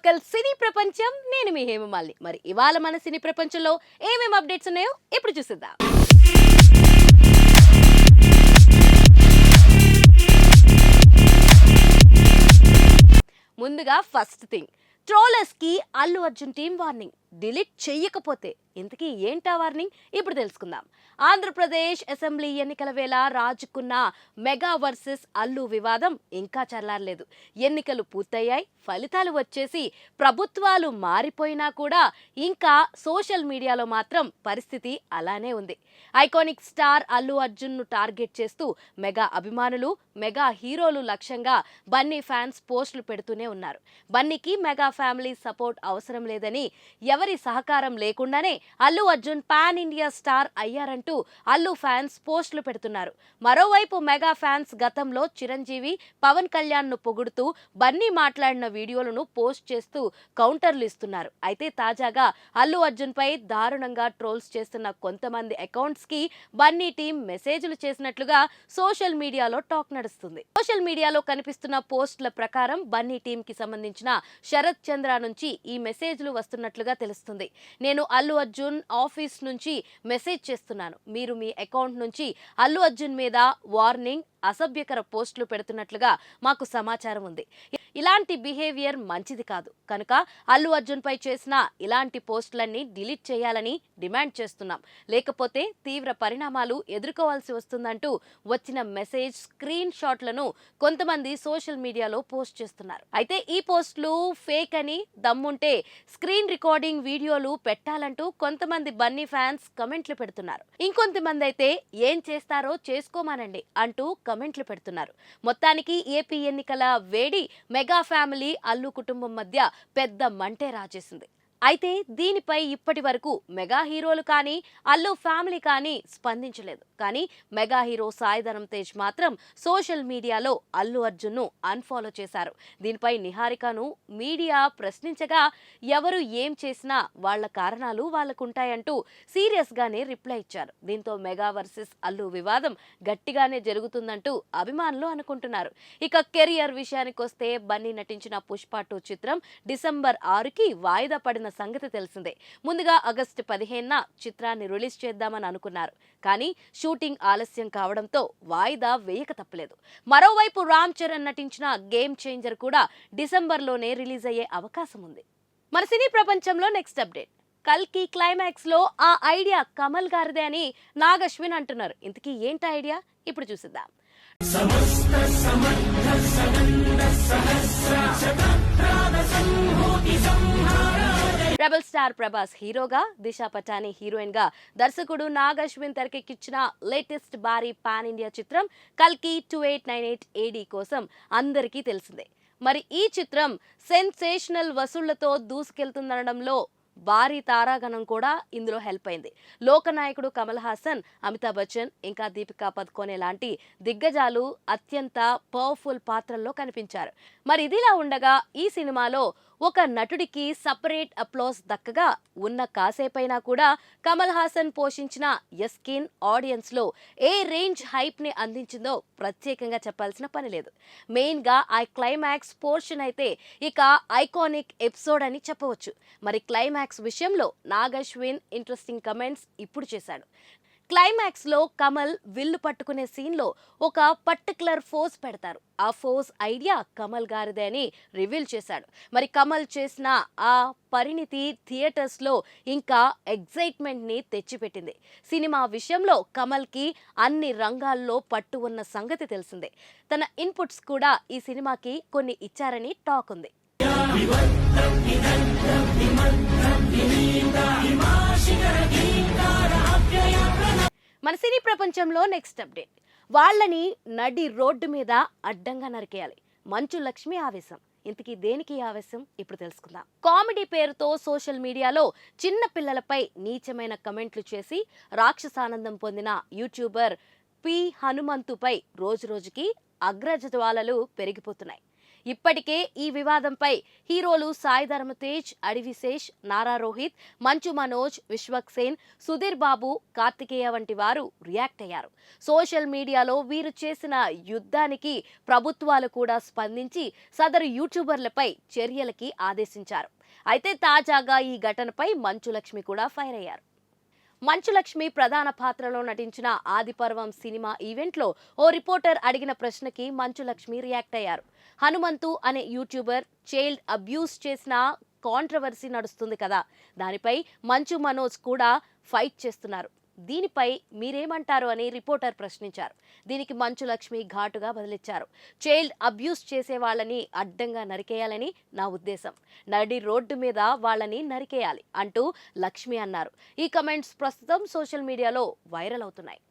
Local సినీ ప్రపంచం నేను మీ హేమమాలిని. మరి ఇవాళ మన సినీ ప్రపంచంలో ఏమేం అప్డేట్స్ ఉన్నాయో ఇప్పుడు చూసేద్దాం. ముందుగా ఫస్ట్ థింగ్, ట్రోలర్స్ కి Allu Arjun team warning. Delete చెయ్యకపోతే ఇంతకీ ఏంటా వార్నింగ్ ఇప్పుడు తెలుసుకుందాం. ఆంధ్రప్రదేశ్ అసెంబ్లీ ఎన్నికల వేళ రాజుకున్న మెగా వర్సెస్ అల్లు వివాదం ఇంకా చల్లారలేదు. ఎన్నికలు పూర్తయ్యాయి, ఫలితాలు వచ్చేసి ప్రభుత్వాలు మారిపోయినా కూడా ఇంకా సోషల్ మీడియాలో మాత్రం పరిస్థితి అలానే ఉంది. ఐకానిక్ స్టార్ అల్లు అర్జున్ ను టార్గెట్ చేస్తూ మెగా అభిమానులు, మెగా హీరోలు లక్ష్యంగా బన్నీ ఫ్యాన్స్ పోస్టులు పెడుతూనే ఉన్నారు. బన్నీకి మెగా ఫ్యామిలీ సపోర్ట్ అవసరం లేదని, ఎవరి సహకారం లేకుండానే Allu Arjun pan India star అయ్యారంటూ అల్లు ఫ్యాన్స్ పోస్టులు పెడుతున్నారు. మరోవైపు మెగా ఫ్యాన్స్ గతంలో చిరంజీవి, పవన్ కళ్యాణ్ ను పొగుడుతూ బన్నీ మాట్లాడిన వీడియోలను పోస్ట్ చేస్తూ కౌంటర్లు ఇస్తున్నారు. అయితే తాజాగా అల్లు అర్జున్ పై దారుణంగా ట్రోల్స్ చేస్తున్న కొంతమంది అకౌంట్స్ కి బన్నీ టీం మెసేజ్లు చేసినట్లుగా సోషల్ మీడియాలో టాక్ నడుస్తుంది. సోషల్ మీడియాలో కనిపిస్తున్న పోస్టుల ప్రకారం బన్నీ టీం కి సంబంధించిన శరత్ చంద్ర నుంచి ఈ మెసేజ్లు వస్తున్నట్లుగా తెలుస్తుంది. నేను అల్లు అర్జున్ ఆఫీస్ నుంచి మెసేజ్ చేస్తున్నాను. మీరు మీ అకౌంట్ నుంచి అల్లు అర్జున్ మీద వార్నింగ్, అసభ్యకర పోస్టులు పెడుతున్నట్లుగా మాకు సమాచారం ఉంది. ఇలాంటి బిహేవియర్ మంచిది కాదు కనుక అల్లు అర్జున్ పై చేసిన ఇలాంటి పోస్టులన్నీ డిలీట్ చేయాలని డిమాండ్ చేస్తున్నాం. లేకపోతే తీవ్ర పరిణామాలు ఎదుర్కోవాల్సి వస్తుందంటూ వచ్చిన మెసేజ్ స్క్రీన్ షాట్లను కొంతమంది సోషల్ మీడియాలో పోస్ట్ చేస్తున్నారు. అయితే ఈ పోస్టులు ఫేక్ అని, దమ్ముంటే స్క్రీన్ రికార్డింగ్ వీడియోలు పెట్టాలంటూ కొంతమంది బన్నీ ఫ్యాన్స్ కమెంట్లు పెడుతున్నారు. ఇంకొంతమంది అయితే ఏం చేస్తారో చేసుకోమానండి అంటూ కమెంట్లు పెడుతున్నారు. మొత్తానికి ఏపీ ఎన్నికల వేడి మెగా ఫ్యామిలీ, అల్లు కుటుంబం మధ్య పెద్ద మంటే రాజేసింది. అయితే దీనిపై ఇప్పటి వరకు మెగా హీరోలు కానీ, అల్లు ఫ్యామిలీ కానీ స్పందించలేదు. కానీ మెగా హీరో సాయి ధరమ్ తేజ్ మాత్రం సోషల్ మీడియాలో అల్లు అర్జున్ ను అన్ఫాలో చేశారు. దీనిపై నిహారికను మీడియా ప్రశ్నించగా ఎవరు ఏం చేసినా వాళ్ల కారణాలు వాళ్లకుంటాయంటూ సీరియస్ గానే రిప్లై ఇచ్చారు. దీంతో మెగా వర్సెస్ అల్లు వివాదం గట్టిగానే జరుగుతుందంటూ అభిమానులు అనుకుంటున్నారు. ఇక కెరియర్ విషయానికి వస్తే బన్నీ నటించిన పుష్ప 2 చిత్రం డిసెంబర్ 6కి వాయిదా పడిన సంగతి తెలిసిందే. ముందుగా ఆగస్టు 15న చిత్రాన్ని రిలీజ్ చేద్దామని అనుకున్నారు. కానీ షూటింగ్ ఆలస్యం కావడంతో వాయిదా వేయక తప్పలేదు. మరోవైపు రామ్ చరణ్ నటించిన గేమ్ చేంజర్ కూడా డిసెంబర్లోనే రిలీజ్ అయ్యే అవకాశం ఉంది. మన సినీ ప్రపంచంలో నెక్స్ట్ అప్డేట్, కల్కి క్లైమాక్స్ లో ఆ ఐడియా కమల్ గారిదే అని నాగశ్విన్ అంటున్నారు. ఇంతకీ ఏంటి ఐడియా ఇప్పుడు చూసిద్దాం. రెబల్ స్టార్ ప్రభాస్ హీరోగా, దిశా పటాని హీరోయిన్ గా దర్శకుడు నాగశ్విన్ తెరకెక్కించిన లేటెస్ట్ భారీ పాన్ ఇండియా చిత్రం కల్కి 2898 AD కోసం అందరికీ తెలిసిందే. మరి ఈ చిత్రం సెన్సేషనల్ వసూళ్లతో దూసుకెళ్తుందనడంలో భారీ తారాగణం కూడా ఇందులో హెల్ప్ అయింది. లోకనాయకుడు కమల్ హాసన్, అమితాబ్ బచ్చన్, ఇంకా దీపికా పదుకోనే లాంటి దిగ్గజాలు అత్యంత పవర్ఫుల్ పాత్రల్లో కనిపించారు. మరి ఇదిలా ఉండగా ఈ సినిమాలో ఒక నటుడికి సపరేట్ అప్లాస్ దక్కగా ఉన్న కాసేపైనా కూడా కమల్ హాసన్ పోషించిన యస్కిన్ ఆడియన్స్ లో ఏ రేంజ్ హైప్ ని అందించిందో ప్రత్యేకంగా చెప్పాల్సిన పని లేదు. మెయిన్ గా ఆ క్లైమాక్స్ పోర్షన్ అయితే ఇక ఐకానిక్ ఎపిసోడ్ అని చెప్పవచ్చు. మరి క్లైమాక్స్ విషయంలో నాగశ్విన్ ఇంట్రెస్టింగ్ కమెంట్స్ ఇప్పుడు చేశాడు. క్లైమాక్స్ లో కమల్ విల్లు పట్టుకునే సీన్ లో ఒక పర్టికులర్ ఫోజ్ పెడతారు. ఆ ఫోజ్ ఐడియా కమల్ గారిదే అని రివీల్ చేశాడు. మరి కమల్ చేసిన ఆ పరిణితి థియేటర్స్ లో ఇంకా ఎగ్జైట్మెంట్ ని తెచ్చిపెట్టింది. సినిమా విషయంలో కమల్ కి అన్ని రంగాల్లో పట్టు ఉన్న సంగతి తెలిసిందే. తన ఇన్పుట్స్ కూడా ఈ సినిమాకి కొన్ని ఇచ్చారని టాక్ ఉంది. మన సినీ ప్రపంచంలో నెక్స్ట్ అప్డేట్, వాళ్ళని నడి రోడ్డు మీద అడ్డంగా నరికేయాలి, మంచు లక్ష్మి ఆవేశం. ఇంతకీ దేనికి ఆవేశం ఇప్పుడు తెలుసుకుందాం. కామెడీ పేరుతో సోషల్ మీడియాలో చిన్న పిల్లలపై నీచమైన కమెంట్లు చేసి రాక్షసానందం పొందిన యూట్యూబర్ పి హనుమంతుపై రోజురోజుకి అగ్రజ్వాలలు పెరిగిపోతున్నాయి. ఇప్పటికే ఈ వివాదంపై హీరోలు సాయి ధరమ్ తేజ్, అడివిశేష్, నారా రోహిత్, మంచు మనోజ్, విశ్వక్ సేన్, సుధీర్ బాబు, కార్తికేయ వంటి వారు రియాక్ట్ అయ్యారు. సోషల్ మీడియాలో వీరు చేసిన యుద్ధానికి ప్రభుత్వాలు కూడా స్పందించి సదరు యూట్యూబర్లపై చర్యలకి ఆదేశించారు. అయితే తాజాగా ఈ ఘటనపై మంచు లక్ష్మి కూడా ఫైర్ అయ్యారు. మంచు లక్ష్మి ప్రధాన పాత్రలో నటించిన ఆదిపర్వం సినిమా ఈవెంట్లో ఓ రిపోర్టర్ అడిగిన ప్రశ్నకి మంచు లక్ష్మి రియాక్ట్ అయ్యారు. హనుమంతు అనే యూట్యూబర్ చైల్డ్ అబ్యూస్ చేసిన కాంట్రవర్సీ నడుస్తుంది కదా, దానిపై మంచు మనోజ్ కూడా ఫైట్ చేస్తున్నారు. దీనిపై మీరేమంటారు అని రిపోర్టర్ ప్రశ్నించారు. దీనికి మంచు లక్ష్మి ఘాటుగా బదిలిచ్చారు. చైల్డ్ అబ్యూస్ చేసే వాళ్ళని అడ్డంగా నరికేయాలని నా ఉద్దేశం, నడి రోడ్డు మీద వాళ్ళని నరికేయాలి అంటూ లక్ష్మి అన్నారు. ఈ కమెంట్స్ ప్రస్తుతం సోషల్ మీడియాలో వైరల్ అవుతున్నాయి.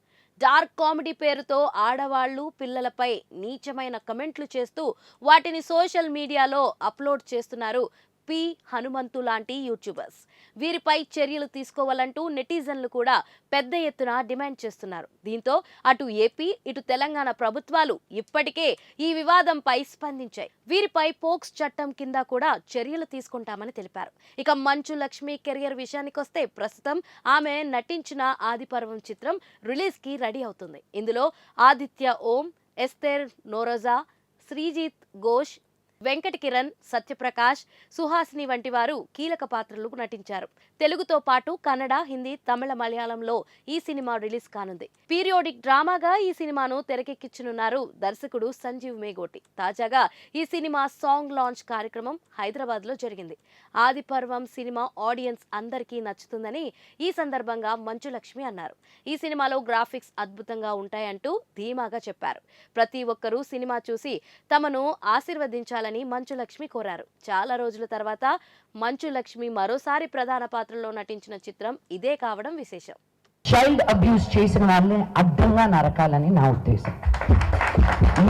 డార్క్ కామెడీ పేరుతో ఆడవాళ్లు, పిల్లలపై నీచమైన కమెంట్లు చేస్తూ వాటిని సోషల్ మీడియాలో అప్లోడ్ చేస్తున్నారు పి హనుమంతు లాంటి యూట్యూబర్స్. వీరిపై చర్యలు తీసుకోవాలంటూ నెటిజన్లు కూడా పెద్ద ఎత్తున డిమాండ్ చేస్తున్నారు. దీంతో అటు ఏపీ, ఇటు తెలంగాణ ప్రభుత్వాలు ఇప్పటికే ఈ వివాదంపై స్పందించాయి. వీరిపై పోక్స్ చట్టం కింద కూడా చర్యలు తీసుకుంటామని తెలిపారు. ఇక మంచు లక్ష్మి కెరియర్ విషయానికొస్తే ప్రస్తుతం ఆమె నటించిన ఆదిపర్వం చిత్రం రిలీజ్ కి రెడీ అవుతుంది. ఇందులో ఆదిత్య ఓం, ఎస్తేర్ నోరోజా, శ్రీజిత్ ఘోష్, వెంకట కిరణ్, సత్యప్రకాష్, సుహాసిని వంటి వారు కీలక పాత్రలు నటించారు. తెలుగుతో పాటు కన్నడ, హిందీ, తమిళ, మలయాళంలో ఈ సినిమా రిలీజ్ కానుంది. పీరియోడిక్ డ్రామాగా ఈ సినిమాను తెరకెక్కించనున్నారు దర్శకుడు సంజీవ్ మేగోటి. తాజాగా ఈ సినిమా సాంగ్ లాంచ్ కార్యక్రమం హైదరాబాద్ లో జరిగింది. ఆదిపర్వం సినిమా ఆడియన్స్ అందరికీ నచ్చుతుందని ఈ సందర్భంగా మంచు లక్ష్మి అన్నారు. ఈ సినిమాలో గ్రాఫిక్స్ అద్భుతంగా ఉంటాయంటూ ధీమాగా చెప్పారు. ప్రతి ఒక్కరూ సినిమా చూసి తమను ఆశీర్వదించాలని మంచు లక్ష్మి కోరారు. చాలా రోజుల తర్వాత మంచు లక్ష్మి మరోసారి ప్రధాన పాత్రలో నటించిన చిత్రం ఇదే కావడం విశేషం. చైల్డ్ అబ్యూస్ చేసిన వాళ్ళని అడ్డంగా నరకాలని నా ఉద్దేశం,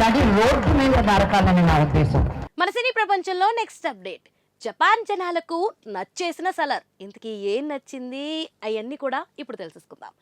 నడి రోడ్డు మీద నరకాలని నా ఉద్దేశం. మన సినీ ప్రపంచంలో నెక్స్ట్ అప్డేట్, జపాన్ జనాలకు నచ్చేసిన సలార్. ఇంతకీ ఏం నచ్చింది అవన్నీ కూడా ఇప్పుడు తెలుసుకుందాం.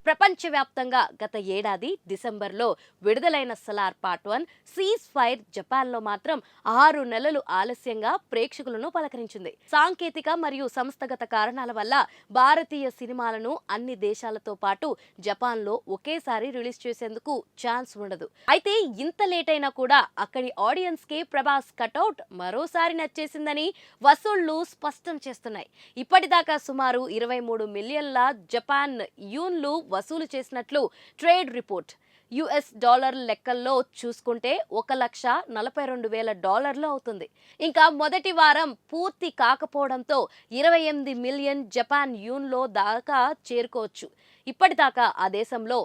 ప్రపంచవ్యాప్తంగా గత ఏడాది డిసెంబర్లో విడుదలైన సలార్ పార్ట్ 1 సీజ్ ఫైర్ జపాన్లో మాత్రం 6 నెలలు ఆలస్యంగా ప్రేక్షకులను పలకరించింది. సాంకేతిక మరియు సంస్థాగత కారణాల వల్ల భారతీయ సినిమాలను అన్ని దేశాలతో పాటు జపాన్లో ఒకేసారి రిలీజ్ చేసేందుకు ఛాన్స్ ఉండదు. అయితే ఇంత లేట్ అయినా కూడా అక్కడి ఆడియన్స్ కి ప్రభాస్ కటౌట్ మరోసారి నచ్చేసిందని వసూళ్లు స్పష్టం చేస్తున్నాయి. ఇప్పటిదాకా సుమారు 23 మిలియన్ల జపాన్ యూన్లు వసూలు చేసినట్లు ట్రేడ్ రిపోర్ట్. యుఎస్ డాలర్ లెక్కల్లో చూసుకుంటే $1,42,000 అవుతుంది. ఇంకా మొదటి వారం పూర్తి కాకపోవడంతో 28 మిలియన్ జపాన్ యూన్లో దాకా చేరుకోవచ్చు. ఇప్పటిదాకా ఆ దేశంలో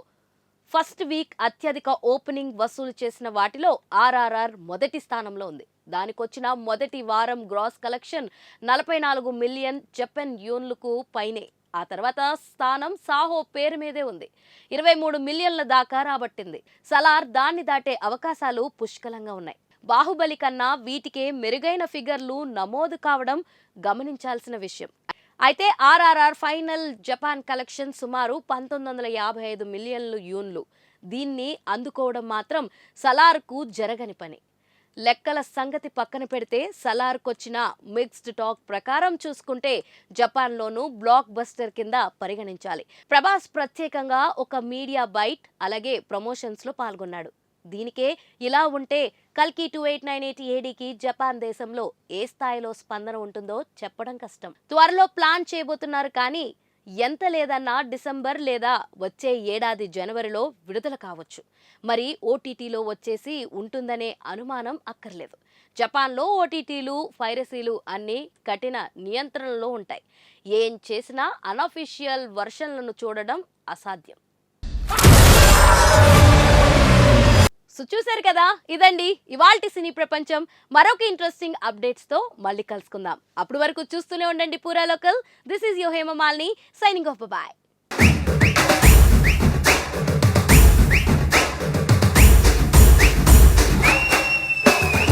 ఫస్ట్ వీక్ అత్యధిక ఓపెనింగ్ వసూలు చేసిన వాటిలో ఆర్ఆర్ఆర్ మొదటి స్థానంలో ఉంది. దానికొచ్చిన మొదటి వారం గ్రాస్ కలెక్షన్ 44 మిలియన్ జపాన్ యూన్లకు పైనే. ఆ తర్వాత స్థానం సాహో పేరు మీదే ఉంది, 23 మిలియన్ల దాకా రాబట్టింది. సలార్ దాన్ని దాటే అవకాశాలు పుష్కలంగా ఉన్నాయి. బాహుబలి కన్నా వీటికే మెరుగైన ఫిగర్లు నమోదు కావడం గమనించాల్సిన విషయం. అయితే ఆర్ఆర్ఆర్ ఫైనల్ జపాన్ కలెక్షన్ సుమారు 1955 మిలియన్లు యూన్లు. దీన్ని అందుకోవడం మాత్రం సలార్కు జరగని పని. లెక్కల సంగతి పక్కన పెడితే సలార్కొచ్చిన మిక్స్డ్ టాక్ ప్రకారం చూసుకుంటే జపాన్లోనూ బ్లాక్ బస్టర్ కింద పరిగణించాలి. ప్రభాస్ ప్రత్యేకంగా ఒక మీడియా బైట్ అలాగే ప్రమోషన్స్లో పాల్గొన్నాడు. దీనికే ఇలా ఉంటే కల్కి 2898 ఏడీకి జపాన్ దేశంలో ఏ స్థాయిలో స్పందన ఉంటుందో చెప్పడం కష్టం. త్వరలో ప్లాన్ చేయబోతున్నారు, కానీ ఎంత లేదన్నా డిసెంబర్ లేదా వచ్చే ఏడాది జనవరిలో విడుదల కావచ్చు. మరి ఓటీటీలో వచ్చేసి ఉంటుందనే అనుమానం అక్కర్లేదు. జపాన్లో ఓటీటీలు, పైరసీలు అన్నీ కఠిన నియంత్రణలో ఉంటాయి. ఏం చేసినా అనఫీషియల్ వర్షన్లను చూడడం అసాధ్యం. సో చూసారు కదా, ఇదండి ఇవాల్టి సినీ ప్రపంచం. మరొక ఇంట్రెస్టింగ్ అప్డేట్స్ తో మళ్ళీ కలుసుకుందాం. అప్పటి వరకు చూస్తూనే ఉండండి పూరా local. This is your Hemamalini signing off. Bye.